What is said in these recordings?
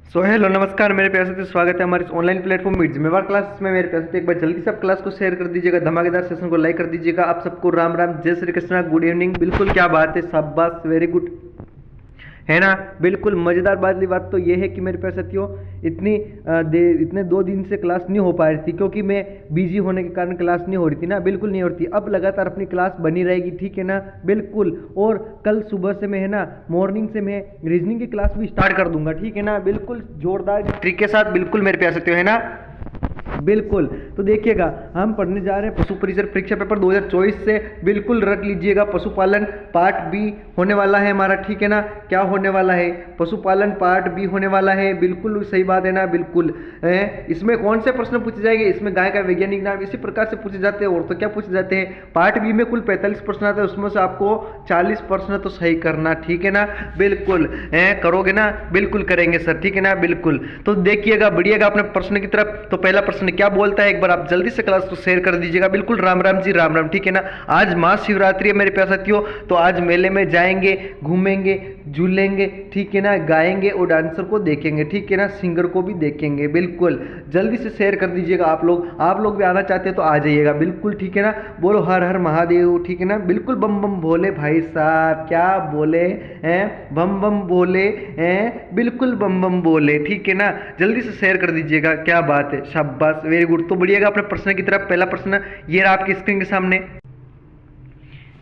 Hello नमस्कार मेरे प्यारे साथियों, स्वागत है हमारे इस ऑनलाइन प्लेटफॉर्म मीट जिम्मेवार क्लासेस में। मेरे प्यारे साथियों, एक बार जल्दी से आप क्लास को शेयर कर दीजिएगा, धमाकेदार सेशन को लाइक कर दीजिएगा। आप सबको राम राम, जय श्री कृष्णा, गुड इवनिंग। बिल्कुल क्या बात है, शाबाश, वेरी गुड, है ना। बिल्कुल मज़ेदार वाली बात तो ये है कि मेरे प्यारे साथियों इतने 2 दिन से क्लास नहीं हो पा रही थी, क्योंकि मैं बिजी होने के कारण क्लास नहीं हो रही थी ना, बिल्कुल नहीं हो रही थी। अब लगातार अपनी क्लास बनी रहेगी, ठीक है ना, बिल्कुल। और कल सुबह से मैं, है ना, मॉर्निंग से मैं रीजनिंग की क्लास भी स्टार्ट कर दूंगा, ठीक है ना, बिल्कुल जोरदार ट्रिक के साथ, बिल्कुल मेरे प्यारे साथियों, है ना, बिल्कुल। तो देखिएगा, हम पढ़ने जा रहे हैं पशु परिसर परीक्षा पेपर 2024 से, बिल्कुल रख लीजिएगा। पशुपालन पार्ट बी होने वाला है हमारा, ठीक है ना। क्या होने वाला है? पशुपालन पार्ट बी होने वाला है, बिल्कुल सही बात है ना, बिल्कुल। इसमें कौन से प्रश्न पूछे जाएंगे? इसमें गाय का वैज्ञानिक नाम इसी प्रकार से पूछे जाते हैं, और तो क्या पूछे जाते हैं। पार्ट बी में कुल 45 प्रश्न आते हैं, उसमें से आपको 40 प्रश्न तो सही करना, ठीक है ना, बिल्कुल। करोगे ना? बिल्कुल करेंगे सर, ठीक है ना, बिल्कुल। तो देखिएगा, बढ़िएगा अपने प्रश्न की तरफ। तो पहला प्रश्न क्या बोलता है, एक बार आप जल्दी से क्लास को शेयर कर दीजिएगा। बिल्कुल राम राम जी, राम राम, ठीक है ना। आज महाशिवरात्रि है मेरे प्यारे साथियों, तो आज मेले में जाएंगे, घूमेंगे, झूलेंगे, ठीक है ना, गाएंगे और डांसर को देखेंगे, ठीक है ना, सिंगर को भी देखेंगे। बिल्कुल जल्दी से शेयर कर दीजिएगा। आप लोग भी आना चाहते हैं तो आ जाइएगा, बिल्कुल, ठीक है ना। बोलो हर हर महादेव, ठीक है ना, बिल्कुल बम बम भोले भाई साहब, क्या बोले हैं, बम बम बोले हैं, बिल्कुल बम बम बोले, ठीक है ना। जल्दी से शेयर कर दीजिएगा, क्या बात है, शाबाश, वेरी गुड। तो बढ़िएगा अपने प्रश्न की तरफ। पहला प्रश्न ये रहा आपकी स्क्रीन के सामने।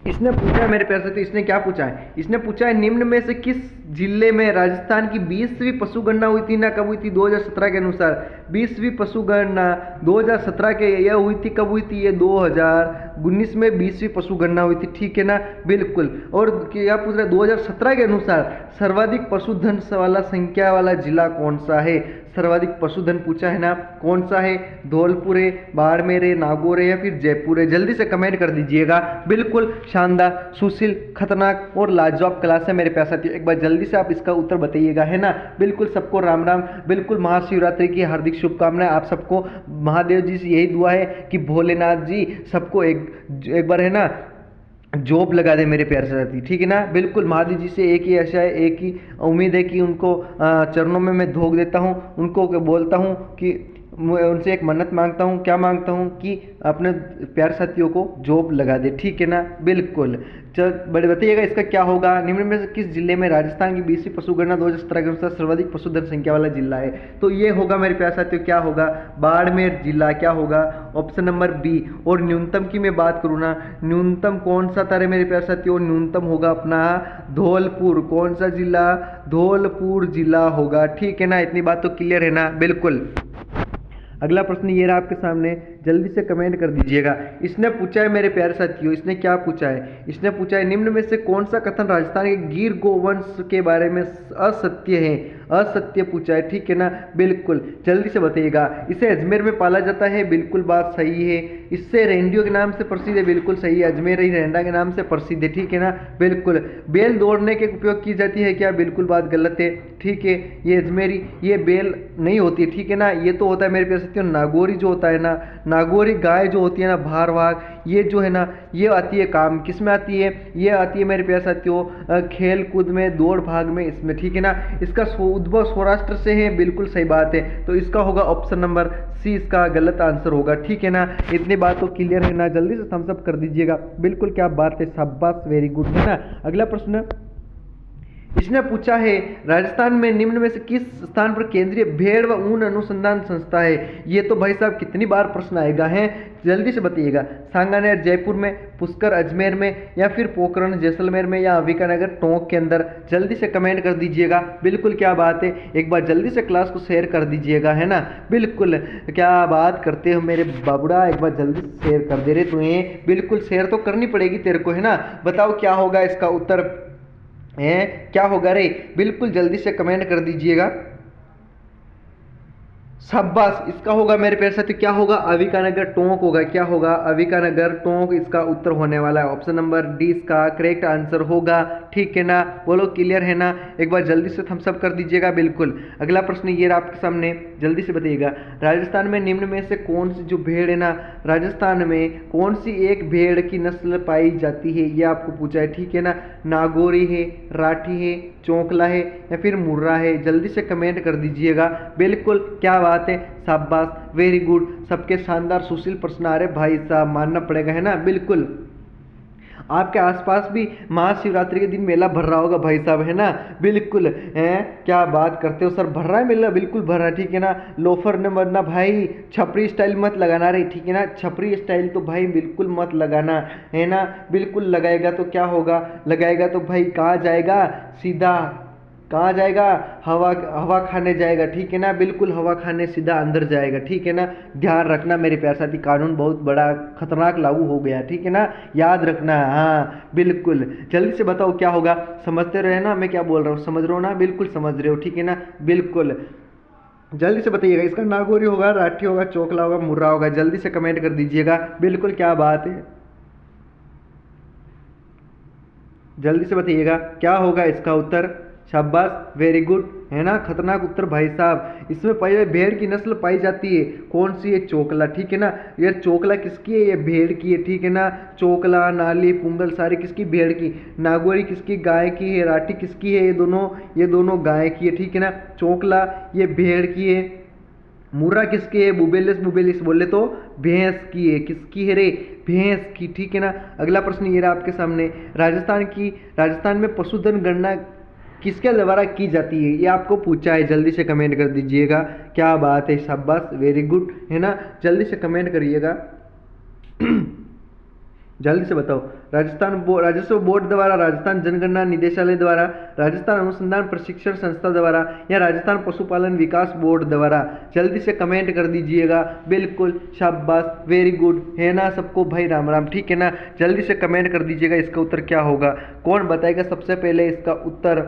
इसने पूछा है मेरे प्यारे साथियों, इसने क्या पूछा है? इसने पूछा है, निम्न में से किस जिले में राजस्थान की 20वीं पशु गणना हुई थी ना, कब हुई थी? 2017 के अनुसार 20वीं पशु गणना 2017 के, यह हुई थी, कब हुई थी? ये 2019 में 20वीं पशु गणना हुई थी, ठीक है ना, बिल्कुल। और क्या पूछ रहा है? 2017 के अनुसार सर्वाधिक पशुधन वाला संख्या वाला जिला कौन सा है? सर्वाधिक पशुधन पूछा है ना, कौन सा है? धौलपुर है, बाड़मेर है, नागौर है, या फिर जयपुर है? जल्दी से कमेंट कर दीजिएगा। बिल्कुल शानदार, सुशील, खतरनाक और लाजवाब क्लास है मेरे प्यारे साथियों। एक बार जल्दी से आप इसका उत्तर बताइएगा, है ना। बिल्कुल सबको राम राम, बिल्कुल महाशिवरात्रि की हार्दिक शुभकामनाएं आप सबको। महादेव जी से यही दुआ है कि भोलेनाथ जी सबको एक बार, है ना, जॉब लगा दे मेरे प्यारे साथी, ठीक है ना, बिल्कुल। महादेव जी से एक ही आशा है, एक ही उम्मीद है कि उनको चरणों में मैं धोख देता हूँ, उनको बोलता हूँ कि मैं उनसे एक मन्नत मांगता हूँ। क्या मांगता हूँ? कि अपने प्यारे साथियों को जॉब लगा दे, ठीक है ना, बिल्कुल। चल बड़े बताइएगा इसका क्या होगा। निम्न में से किस जिले में राजस्थान की 20वीं पशुगणना 2017 के अनुसार सर्वाधिक पशुधन संख्या वाला जिला है? तो ये होगा मेरे प्यारे साथियों, क्या होगा? बाड़मेर जिला। क्या होगा? Option number B. और न्यूनतम की मैं बात करूँ ना, न्यूनतम कौन सा था रे मेरे प्यारे साथियों? न्यूनतम होगा अपना धौलपुर। कौन सा जिला? धौलपुर जिला होगा, ठीक है ना। इतनी बात तो क्लियर है ना, बिल्कुल। अगला प्रश्न ये रहा आपके सामने, जल्दी से कमेंट कर दीजिएगा। इसने पूछा है मेरे प्यारे साथियों, इसने क्या पूछा है? इसने पूछा है, निम्न में से कौन सा कथन राजस्थान के गिर गोवंश के बारे में असत्य है? असत्य पूछा है, ठीक है ना, बिल्कुल। जल्दी से बताइएगा। इसे अजमेर में पाला जाता है, बिल्कुल बात सही है। इससे रेंडियो के नाम से प्रसिद्ध है, बिल्कुल सही है। अजमेर ही रेंडा के नाम से प्रसिद्ध है, ठीक है ना, बिल्कुल। बेल दौड़ने के उपयोग की जाती है क्या? बिल्कुल बात गलत है, ठीक है। ये अजमेरी, ये बेल नहीं होती है, ठीक है ना। ये तो होता है मेरे प्यारे साथियों नागौरी, जो होता है ना, नागौरी गाय जो होती है ना, भार वाग, ये जो है ना, ये आती है काम किस में आती है? ये आती है मेरे प्यारे साथियों खेल कूद में, दौड़ भाग में, इसमें, ठीक है ना। इसका उद्भव सौराष्ट्र से है, बिल्कुल सही बात है। तो इसका होगा ऑप्शन नंबर सी, इसका गलत आंसर होगा, ठीक है ना। इतनी बात तो क्लियर है ना, जल्दी से थम्स अप कर दीजिएगा। बिल्कुल क्या बात है, शाबाश, वेरी गुड, है ना। अगला प्रश्न इसने पूछा है, राजस्थान में निम्न में से किस स्थान पर केंद्रीय भेड़ व ऊन अनुसंधान संस्था है? ये तो भाई साहब कितनी बार प्रश्न आएगा, है, जल्दी से बताइएगा। सांगानेर जयपुर में, पुष्कर अजमेर में, या फिर पोखरण जैसलमेर में, या अंबिकानगर टोंक के अंदर? जल्दी से कमेंट कर दीजिएगा। बिल्कुल क्या बात है, एक बार जल्दी से क्लास को शेयर कर दीजिएगा, है ना, बिल्कुल। क्या बात करते हो मेरे बाबुड़ा, एक बार जल्दी से शेयर कर दे रहे तुम्हें, बिल्कुल शेयर तो करनी पड़ेगी तेरे को, है ना। बताओ क्या होगा इसका उत्तर, है क्या होगा रे? बिल्कुल जल्दी से कमेंट कर दीजिएगा। शाबाश, इसका होगा मेरे प्यारे साथियों, क्या होगा, अविकानगर टोंक होगा। क्या होगा, अविकानगर टोंक इसका उत्तर होने वाला है। ऑप्शन नंबर डी इसका करेक्ट आंसर होगा। ठीक है ना, बोलो क्लियर है ना, एक बार जल्दी से थम्स अप कर दीजिएगा। बिल्कुल, अगला प्रश्न ये रहा आपके सामने, जल्दी से बताइएगा। राजस्थान में निम्न में से कौन सी जो भेड़ है ना, राजस्थान में कौन सी एक भेड़ की नस्ल पाई जाती है, ये आपको पूछा है। ठीक है ना, नागौरी है, राठी है, चौकला है या फिर मुर्रा है, जल्दी से कमेंट कर दीजिएगा। बिल्कुल, क्या बात है, शाबाश, वेरी गुड, सबके शानदार सुशील प्रश्न आ रहे भाई साहब, मानना पड़ेगा, है ना। बिल्कुल, आपके आसपास भी महाशिवरात्रि के दिन मेला भर रहा होगा भाई साहब, है ना। बिल्कुल है, क्या बात करते हो सर, भर रहा है मेला, बिल्कुल भर रहा है। ठीक है ना, लोफर ने मरना भाई, छपरी स्टाइल मत लगाना रे। ठीक है ना, छपरी स्टाइल तो भाई बिल्कुल मत लगाना, है ना। बिल्कुल लगाएगा तो क्या होगा, लगाएगा तो भाई कहाँ जाएगा, सीधा कहाँ जाएगा, हवा हवा खाने जाएगा। ठीक है ना, बिल्कुल हवा खाने सीधा अंदर जाएगा। ठीक है ना, ध्यान रखना मेरे प्यारे साथी, कानून बहुत बड़ा खतरनाक लागू हो गया। ठीक है ना, याद रखना। हाँ बिल्कुल, जल्दी से बताओ क्या होगा, समझते रहे ना मैं क्या बोल रहा हूँ, समझ रहे हो ना, बिल्कुल समझ रहे हो। ठीक है ना, बिल्कुल जल्दी से बताइएगा, इसका नागौरी होगा, राठी होगा, चोकला होगा, मुर्रा होगा, जल्दी से कमेंट कर दीजिएगा। बिल्कुल, क्या बात है, जल्दी से बताइएगा क्या होगा इसका उत्तर। शाबाश, वेरी गुड, है ना, खतरनाक उत्तर भाई साहब। इसमें पहले भेड़ की नस्ल पाई जाती है, कौन सी है, चोकला। ठीक है ना, ये चोकला किसकी है, ये भेड़ की है। ठीक है ना, चोकला, नाली, पुंगल सारी किसकी, भेड़ की। नागौरी किसकी, गाय की है। राठी किसकी है, ये दोनों गाय की है। ठीक है ना, चोकला ये भेड़ की है। मुर्रा किसकी है, बुबेलिस बुबेलिस बोले तो भैंस की है। किसकी है रे, भैंस की। ठीक है ना, अगला प्रश्न ये रहा आपके सामने, राजस्थान में पशुधन गणना किसके द्वारा की जाती है, ये आपको पूछा है, जल्दी से कमेंट कर दीजिएगा। क्या बात है, शाबाश, वेरी गुड, है ना, जल्दी से कमेंट करिएगा। जल्दी से बताओ, राजस्व बोर्ड द्वारा, राजस्थान जनगणना निदेशालय द्वारा, राजस्थान अनुसंधान प्रशिक्षण संस्था द्वारा या राजस्थान पशुपालन विकास बोर्ड द्वारा, जल्दी से कमेंट कर दीजिएगा। बिल्कुल, शाबाश, वेरी गुड, है ना, सबको भाई राम राम। ठीक है ना, जल्दी से कमेंट कर दीजिएगा, इसका उत्तर क्या होगा, कौन बताएगा सबसे पहले इसका उत्तर।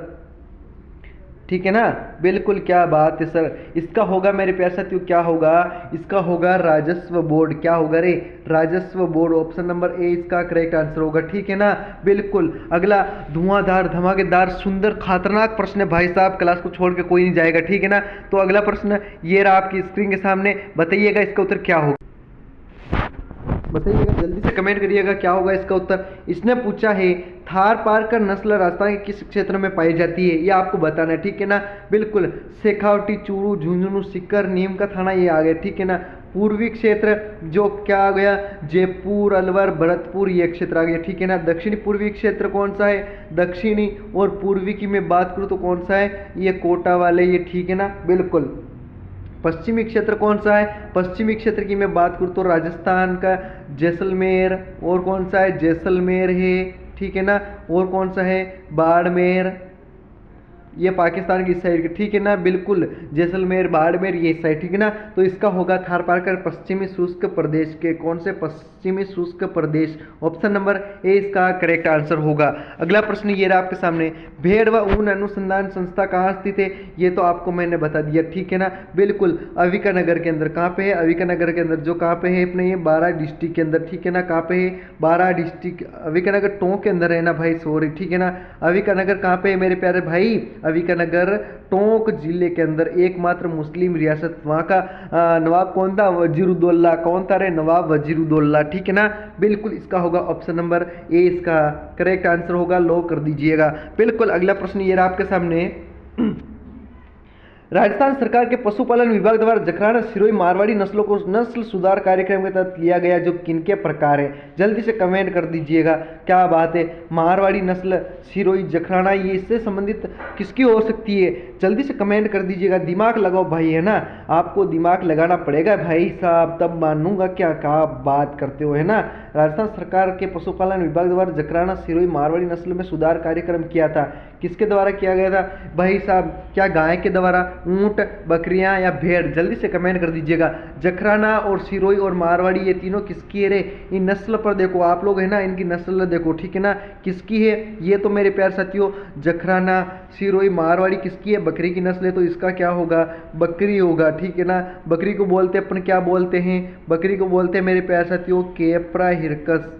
ठीक है ना, बिल्कुल, क्या बात है सर, इसका होगा मेरे प्यारे साथियों, क्या होगा, इसका होगा राजस्व बोर्ड। क्या होगा रे, राजस्व बोर्ड, ऑप्शन नंबर ए इसका करेक्ट आंसर होगा। ठीक है ना, बिल्कुल, अगला धुआंधार धमाकेदार सुंदर खतरनाक प्रश्न है भाई साहब, क्लास को छोड़ के कोई नहीं जाएगा। ठीक है ना, तो अगला प्रश्न ये रहा आपकी स्क्रीन के सामने, बताइएगा इसका उत्तर क्या होगा, बताइएगा, जल्दी से कमेंट करिएगा क्या होगा इसका उत्तर। इसने पूछा है थार पारकर नस्ल राजस्थान के किस क्षेत्र में पाई जाती है, ये आपको बताना है। ठीक है ना, बिल्कुल, शेखावटी, चूरू, झुंझुनू, सीकर, नीम का थाना, ये आ गया। ठीक है ना, पूर्वी क्षेत्र जो क्या आ गया, जयपुर, अलवर, भरतपुर, ये क्षेत्र आ गया। ठीक है ना, दक्षिणी पूर्वी क्षेत्र कौन सा है, दक्षिणी और पूर्वी की मैं बात करूँ तो कौन सा है, ये कोटा वाले, ये। ठीक है ना, बिल्कुल, पश्चिमी क्षेत्र कौन सा है, पश्चिमी क्षेत्र की मैं बात करूँ तो राजस्थान का जैसलमेर, और कौन सा है, जैसलमेर है। ठीक है ना, और कौन सा है, बाड़मेर, ये पाकिस्तान की साइड के। ठीक है ना, बिल्कुल, जैसलमेर, बाड़मेर, ये साइड। ठीक है ना, तो इसका होगा थार पारकर पश्चिमी शुष्क प्रदेश के, कौन से, पश्चिमी शुष्क प्रदेश, ऑप्शन नंबर ए इसका करेक्ट आंसर होगा। अगला प्रश्न ये रहा आपके सामने, भेड़ व ऊन अनुसंधान संस्था कहाँ स्थित है, ये तो आपको मैंने बता दिया। ठीक है ना, बिल्कुल, अविकानगर के अंदर। कहाँ पे है, अविकानगर के अंदर, जो कहाँ पे है अपने, ये 12 डिस्ट्रिक्ट के अंदर। ठीक है ना, कहाँ पे है, 12 डिस्ट्रिक्ट, अविकानगर टोंक के अंदर है ना भाई, सॉरी। ठीक है ना, अविकानगर कहाँ पे है मेरे प्यारे भाई, अविकानगर टोंक जिले के अंदर, एकमात्र मुस्लिम रियासत। वहाँ का नवाब कौन था, वजीरुद्दौला, कौन था रे, नवाब वजीरुद्दौला। ठीक है ना, बिल्कुल, इसका होगा ऑप्शन नंबर ए इसका करेक्ट आंसर होगा, लॉक कर दीजिएगा। बिल्कुल, अगला प्रश्न ये रहा आपके सामने, राजस्थान सरकार के पशुपालन विभाग द्वारा जखराना, सिरोही, मारवाड़ी नस्लों को नस्ल सुधार कार्यक्रम के तहत लिया गया, जो किनके प्रकार है, जल्दी से कमेंट कर दीजिएगा। क्या बात है, मारवाड़ी नस्ल, सिरोही, जखराना, ये इससे संबंधित किसकी हो सकती है, जल्दी से कमेंट कर दीजिएगा। दिमाग लगाओ भाई, है ना, आपको दिमाग लगाना पड़ेगा भाई साहब, तब मानूंगा क्या बात करते हो, है ना। राजस्थान सरकार के पशुपालन विभाग द्वारा जखराना, सिरोही, मारवाड़ी नस्ल में सुधार कार्यक्रम किया था, किसके द्वारा किया गया था भाई साहब, क्या गाय के द्वारा, ऊंट, बकरियां या भेड़? जल्दी से कमेंट कर दीजिएगा। जखराना और सिरोही और मारवाड़ी ये तीनों किसकी है रे? इन नस्ल पर देखो आप लोग है ना, इनकी नस्ल देखो, ठीक है ना, किसकी है ये? तो मेरे प्यार साथियों जखराना, सिरोही, मारवाड़ी किसकी है? बकरी की नस्ल है, तो इसका क्या होगा? बकरी होगा, ठीक है ना। बकरी को बोलते अपन क्या बोलते हैं? बकरी को बोलते हैं मेरे प्यार साथियों कैप्रा हिरकस।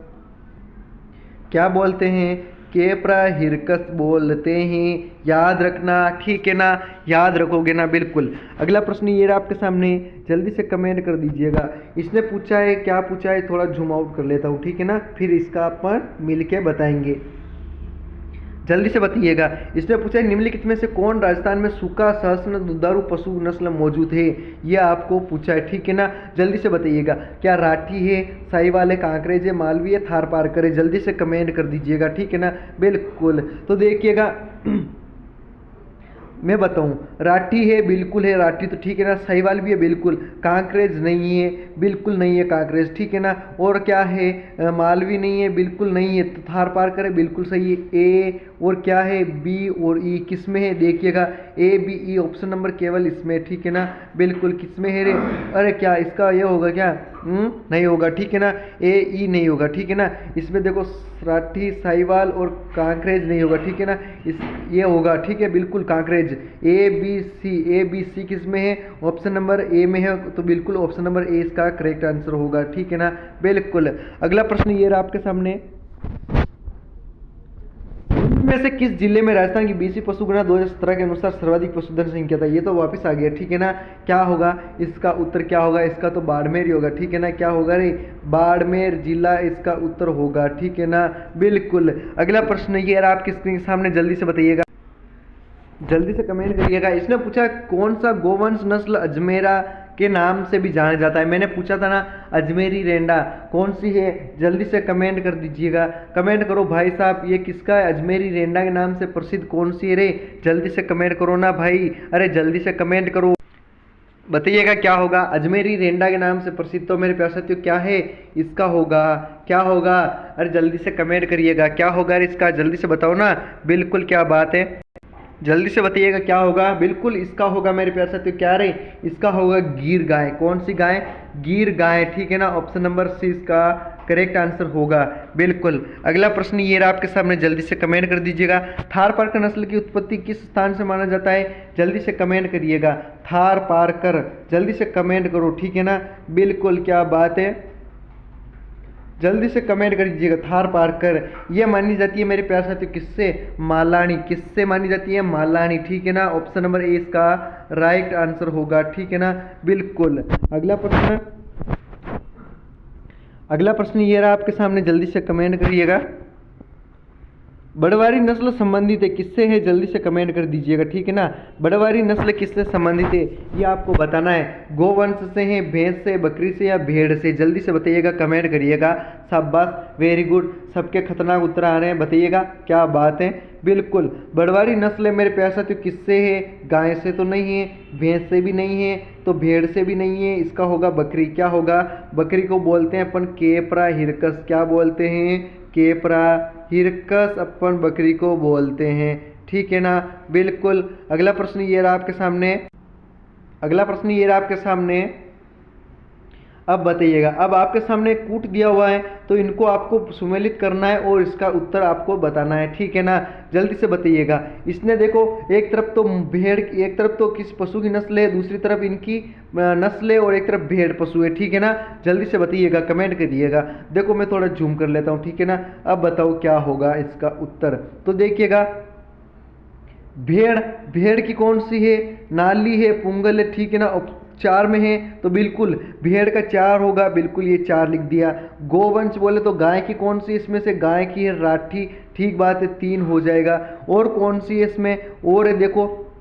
क्या बोलते हैं? कैप्रा हिरकस बोलते हैं, याद रखना, ठीक है ना, याद रखोगे ना, बिल्कुल। अगला प्रश्न ये रहा आपके सामने, जल्दी से कमेंट कर दीजिएगा। इसने पूछा है, क्या पूछा है, थोड़ा जूम आउट कर लेता हूँ, ठीक है ना, फिर इसका अपन मिल के बताएंगे। जल्दी से बताइएगा। इसने पूछा है निम्नलिखित में से कौन राजस्थान में सूखा सहस्त्र दुधारू पशु नस्ल मौजूद है? यह आपको पूछा है, ठीक है ना, जल्दी से बताइएगा। क्या राठी है, साहिवाल है, कांकरेज है, मालवी है, थार पारकर है? जल्दी से कमेंट कर दीजिएगा, ठीक है ना, बिल्कुल। तो देखिएगा मैं बताऊं, राठी है, बिल्कुल है राठी, तो ठीक है ना। साहिवाल भी है, बिल्कुल। कांकरेज नहीं है, बिल्कुल नहीं है कांकरेज, ठीक है ना। और क्या है? मालवी नहीं है, बिल्कुल नहीं है। तो थार पारकर है, बिल्कुल सही है। ए और क्या है? बी और ई किस में है? देखिएगा A B E option number केवल इसमें, ठीक है ना, बिल्कुल। किस में है रे? अरे क्या इसका ये होगा क्या? नहीं होगा, ठीक है ना, ए ई नहीं होगा, ठीक है ना। इसमें देखो राठी, साहिवाल और कांकरेज नहीं होगा, ठीक है ना, इस ये होगा, ठीक है, बिल्कुल कांकरेज। ए बी सी किस में है? ऑप्शन नंबर ए में है, तो बिल्कुल ऑप्शन नंबर ए इसका करेक्ट आंसर होगा, ठीक है ना, बिल्कुल। अगला प्रश्न ये रहा आपके सामने, में से किस जिले में राजस्थान की बीसी पशुगणना 2017 के अनुसार सर्वाधिक पशुधन संख्या था? ये तो वापस आ गया, ठीक है ना। क्या होगा इसका उत्तर? क्या होगा इसका? तो बाड़मेर ही होगा, ठीक है ना। क्या होगा रे? बाड़मेर जिला इसका उत्तर होगा, ठीक है ना, बिल्कुल। अगला प्रश्न ये रहा आपकी स्क्रीन के सामने, जल्दी से बताइएगा, जल्दी से कमेंट करिएगा। इसने पूछा कौन सा गोवंश नस्ल अजमेरा के नाम से भी जाना जाता है? मैंने पूछा था ना, अजमेरी रेंडा कौन सी है? जल्दी से कमेंट कर दीजिएगा, कमेंट करो भाई साहब, ये किसका है? अजमेरी रेंडा के नाम से प्रसिद्ध कौन सी है रे? जल्दी से कमेंट करो ना भाई, अरे जल्दी से कमेंट करो, बताइएगा क्या होगा? अजमेरी रेंडा के नाम से प्रसिद्ध, तो मेरे प्यारे साथियों क्या है इसका? होगा क्या होगा? अरे जल्दी से कमेंट करिएगा, क्या होगा इसका? जल्दी से बताओ ना, बिल्कुल, क्या बात है, जल्दी से बताइएगा क्या होगा? बिल्कुल इसका होगा मेरे प्यारे साथियों, क्या रे? इसका होगा गिर गाय। कौन सी गाय? गिर गाय, ठीक है ना, ऑप्शन नंबर सी इसका करेक्ट आंसर होगा, बिल्कुल। अगला प्रश्न ये रहा आपके सामने, जल्दी से कमेंट कर दीजिएगा। थार पारकर नस्ल की उत्पत्ति किस स्थान से माना जाता है? जल्दी से कमेंट करिएगा, थार पारकर, जल्दी से कमेंट करो, ठीक है ना, बिल्कुल, क्या बात है, जल्दी से कमेंट कर दीजिएगा। थार पारकर ये मानी जाती है मेरे प्यार साथियों किससे? मालानी। किससे मानी जाती है? मालानी, ठीक है ना, ऑप्शन नंबर ए इसका राइट आंसर होगा, ठीक है ना, बिल्कुल। अगला प्रश्न ये रहा आपके सामने, जल्दी से कमेंट करिएगा। बड़वारी नस्ल संबंधित है किससे है? जल्दी से कमेंट कर दीजिएगा, ठीक है ना। बड़वारी नस्ल किससे संबंधित है ये आपको बताना है। गोवंश से है, भैंस से, बकरी से या भेड़ से? जल्दी से बताइएगा, कमेंट करिएगा। शाबाश, वेरी गुड, सबके खतरनाक उत्तर आ रहे हैं, बताइएगा क्या बात है, बिल्कुल। बड़वारी नस्ल मेरे प्यारे साथियों किससे है? गाय से तो नहीं है, भैंस से भी नहीं है, तो भेड़ से भी नहीं है, इसका होगा बकरी। क्या होगा? बकरी को बोलते हैं अपन कैप्रा हिरकस। क्या बोलते हैं? कैप्रा हिरकस अपन बकरी को बोलते हैं, ठीक है ना, बिल्कुल। अगला प्रश्न ये रहा आपके सामने, अब बताइएगा। अब आपके सामने कूट दिया हुआ है, तो इनको आपको सुमेलित करना है और इसका उत्तर आपको बताना है, ठीक है ना, जल्दी से बताइएगा। इसने देखो एक तरफ तो भेड़, एक तरफ तो किस पशु की नस्ल है, दूसरी तरफ इनकी नस्ल है और एक तरफ भेड़ पशु है, ठीक है ना, जल्दी से बताइएगा, कमेंट करिएगा। देखो मैं थोड़ा जूम कर लेता हूँ, ठीक है ना। अब बताओ क्या होगा इसका उत्तर? तो देखिएगा, भेड़ की कौन सी है? नाली है, पुंगल है, ठीक है ना, 4 में है, तो बिल्कुल भेड़ का 4 होगा, बिल्कुल ये 4 लिख दिया। गोवंश बोले तो गाय की कौन सी? इसमें से गाय की है राठी, ठीक बात है, 3 हो जाएगा। और कौन सी है इसमें? और है देखो,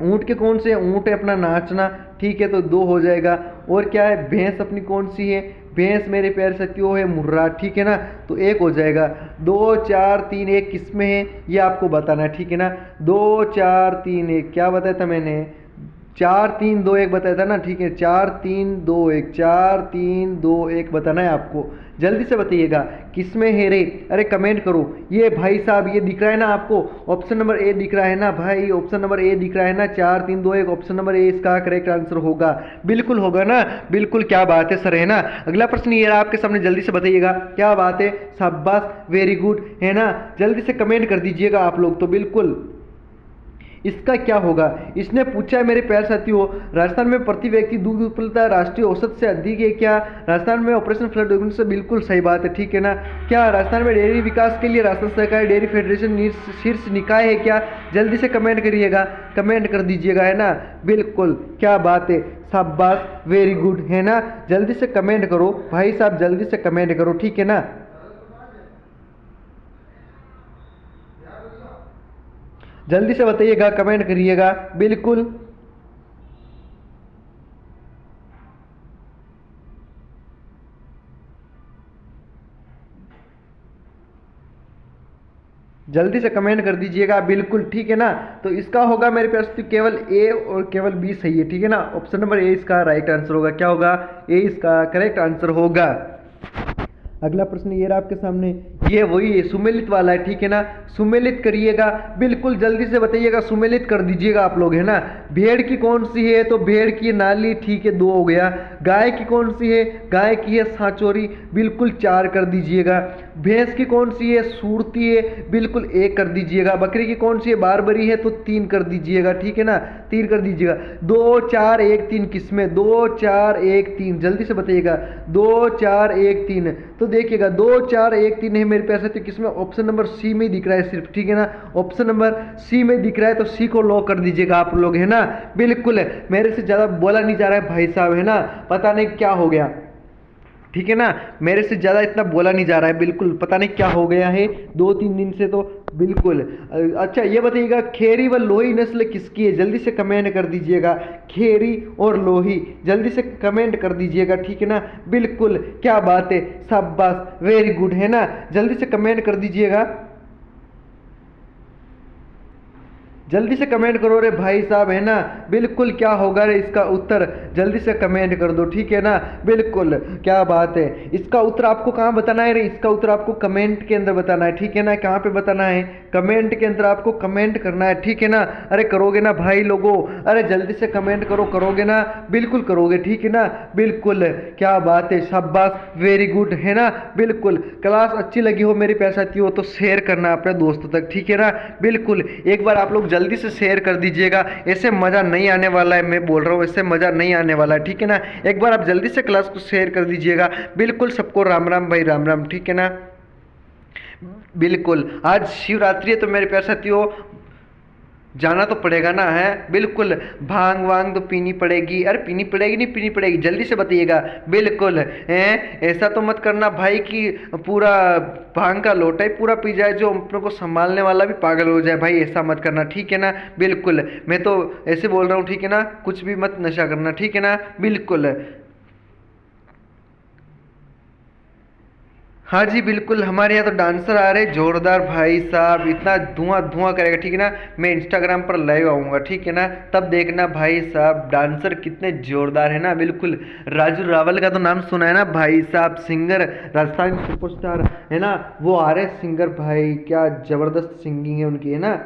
ऊँट के कौन से? ऊँट है अपना नाचना, ठीक है, तो 2 हो जाएगा। और क्या है? भैंस अपनी कौन सी है? भैंस मेरे प्यारे साथियों है मुर्रा, ठीक है ना, तो 1 हो जाएगा। 2 4 3 1 किस में है ये आपको बताना है, ठीक है ना। 2 4 3 1 क्या बताया था मैंने? 4-3-2-1 बताया था ना, ठीक है, 4-3-2-1, 4-3-2-1 बताना है आपको। जल्दी से बताइएगा किस में है रे, अरे कमेंट करो। ये भाई साहब ये दिख रहा है ना आपको, ऑप्शन नंबर ए दिख रहा है ना भाई, ऑप्शन नंबर ए दिख रहा है ना, 4-3-2-1, ऑप्शन नंबर ए इसका करेक्ट आंसर होगा। बिल्कुल होगा ना, बिल्कुल, क्या बात है सर, है ना। अगला प्रश्न ये रहा आपके सामने, जल्दी से बताइएगा, क्या बात है, शाबाश, वेरी गुड, है ना। जल्दी से कमेंट कर दीजिएगा आप लोग तो बिल्कुल। इसका क्या होगा, इसने पूछा है मेरे प्यारे साथियों, राजस्थान में प्रति व्यक्ति दूध उत्पादकता राष्ट्रीय औसत से अधिक है क्या? राजस्थान में ऑपरेशन फ्लड योजना से बिल्कुल सही बात है, ठीक है ना। क्या राजस्थान में डेयरी विकास के लिए राजस्थान सहकारी डेयरी फेडरेशन शीर्ष निकाय है क्या? जल्दी से कमेंट करिएगा, कमेंट कर दीजिएगा, है ना। बिल्कुल, क्या बात है, शाबाश, वेरी गुड, है ना। जल्दी से कमेंट करो भाई साहब, जल्दी से कमेंट करो, ठीक है ना। जल्दी से बताइएगा, कमेंट करिएगा, बिल्कुल। जल्दी से कमेंट कर दीजिएगा, बिल्कुल, ठीक है ना। तो इसका होगा मेरे पास तो केवल ए और केवल बी सही है, ठीक है ना। ऑप्शन नंबर ए इसका राइट आंसर होगा, क्या होगा, ए इसका करेक्ट आंसर होगा। अगला प्रश्न ये रहा आपके सामने, ये वही है, सुमेलित वाला है, ठीक है ना। सुमेलित करिएगा, बिल्कुल, जल्दी से बताइएगा, सुमेलित कर दीजिएगा आप लोग, है ना। भेड़ की कौन सी है, तो भेड़ की नाली, ठीक है, 2 हो गया। गाय की कौन सी है, गाय की है सांचोरी, बिल्कुल 4 कर दीजिएगा। भैंस की कौन सी है, सूरती है, बिल्कुल 1 कर दीजिएगा। बकरी की कौन सी है, बारबरी है, तो 3 कर दीजिएगा, ठीक है ना, 3 कर दीजिएगा। 2 4 1 3 किसमें, 2 4 1 3, जल्दी से बताइएगा, 2 4 1 3, तो देखिएगा 2 4 1 3 है मेरे पास, तो किसमें, ऑप्शन नंबर सी में दिख रहा है सिर्फ, ठीक है ना। ऑप्शन नंबर सी में दिख रहा है, तो सी को लॉक कर दीजिएगा आप लोग, है ना। बिल्कुल, मेरे से ज़्यादा बोला नहीं जा रहा है भाई साहब, है ना, पता नहीं क्या हो गया, ठीक है ना। मेरे से ज़्यादा इतना बोला नहीं जा रहा है, बिल्कुल, पता नहीं क्या हो गया है 2-3 दिन से, तो बिल्कुल। अच्छा ये बताइएगा, खेरी व लोही नस्ल किसकी है? जल्दी से कमेंट कर दीजिएगा, खेरी और लोही, जल्दी से कमेंट कर दीजिएगा, ठीक है ना। बिल्कुल, क्या बात है, शाबाश, वेरी गुड, है ना। जल्दी से कमेंट कर दीजिएगा, जल्दी से कमेंट करो रे भाई साहब, है ना। बिल्कुल, क्या होगा रे इसका उत्तर, जल्दी से कमेंट कर दो, ठीक है ना। बिल्कुल, क्या बात है, इसका उत्तर आपको कहाँ बताना है रे, इसका उत्तर आपको कमेंट के अंदर बताना है, ठीक है ना। कहाँ पे बताना है, कमेंट के अंदर आपको कमेंट करना है, ठीक है ना। अरे करोगे ना भाई लोगों, अरे जल्दी से कमेंट करो, करोगे ना, बिल्कुल करोगे, ठीक है ना। बिल्कुल, क्या बात है, शाबाश, वेरी गुड, है ना। बिल्कुल, क्लास अच्छी लगी हो मेरे प्यारे साथियों तो शेयर करना अपने दोस्तों तक, ठीक है ना। बिल्कुल, एक बार आप लोग जल्दी से शेयर कर दीजिएगा, ऐसे मज़ा नहीं आने वाला है, मैं बोल रहा हूँ, ऐसे मज़ा नहीं आने वाला है, ठीक है ना। एक बार आप जल्दी से क्लास को शेयर कर दीजिएगा, बिल्कुल। सबको राम राम भाई, राम राम, ठीक है ना। बिल्कुल, आज शिवरात्रि है तो मेरे प्यारे साथियों जाना तो पड़ेगा ना, है। बिल्कुल, भांग वांग तो पीनी पड़ेगी, अरे पीनी पड़ेगी, नहीं पीनी पड़ेगी, जल्दी से बताइएगा। बिल्कुल, हैं, ऐसा तो मत करना भाई कि पूरा भांग का लोटा ही पूरा पी जाए, जो अपने को संभालने वाला भी पागल हो जाए, भाई ऐसा मत करना, ठीक है ना। बिल्कुल, मैं तो ऐसे बोल रहा हूँ, ठीक है ना, कुछ भी मत नशा करना, ठीक है ना। बिल्कुल, हाँ जी, बिल्कुल, हमारे यहाँ तो डांसर आ रहे जोरदार भाई साहब, इतना धुआं धुआं करेगा, ठीक है ना। मैं इंस्टाग्राम पर लाइव आऊँगा, ठीक है ना, तब देखना भाई साहब डांसर कितने जोरदार है ना। बिल्कुल, राजू रावल का तो नाम सुना है ना भाई साहब, सिंगर, राजस्थान सुपरस्टार, है ना, वो आ रहे सिंगर भाई, क्या ज़बरदस्त सिंगिंग है उनकी, है ना।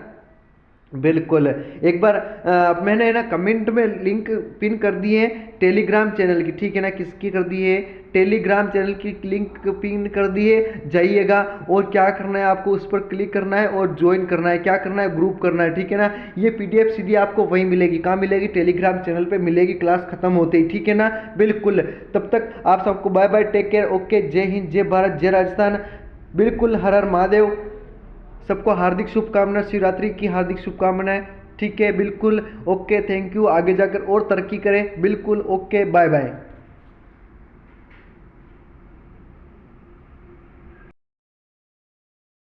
बिल्कुल, एक बार मैंने ना कमेंट में लिंक पिन कर दी है टेलीग्राम चैनल की, ठीक है ना। किसकी कर दी है, टेलीग्राम चैनल की लिंक पिन कर दी है, जाइएगा और क्या करना है आपको, उस पर क्लिक करना है और ज्वाइन करना है, क्या करना है, ग्रुप करना है, ठीक है ना। ये पीडीएफ सीधी आपको वहीं मिलेगी, कहाँ मिलेगी, टेलीग्राम चैनल पे मिलेगी, क्लास खत्म होते ही, ठीक है ना। बिल्कुल, तब तक आप सबको bye bye, take care, okay, जय हिंद, जय भारत, जय राजस्थान। बिल्कुल, हर हर महादेव, सबको हार्दिक शुभकामनाएं, शिवरात्रि की हार्दिक शुभकामनाएं, ठीक है। बिल्कुल, ओके, थैंक यू, आगे जाकर और तरक्की करें, बिल्कुल, ओके, बाय बाय।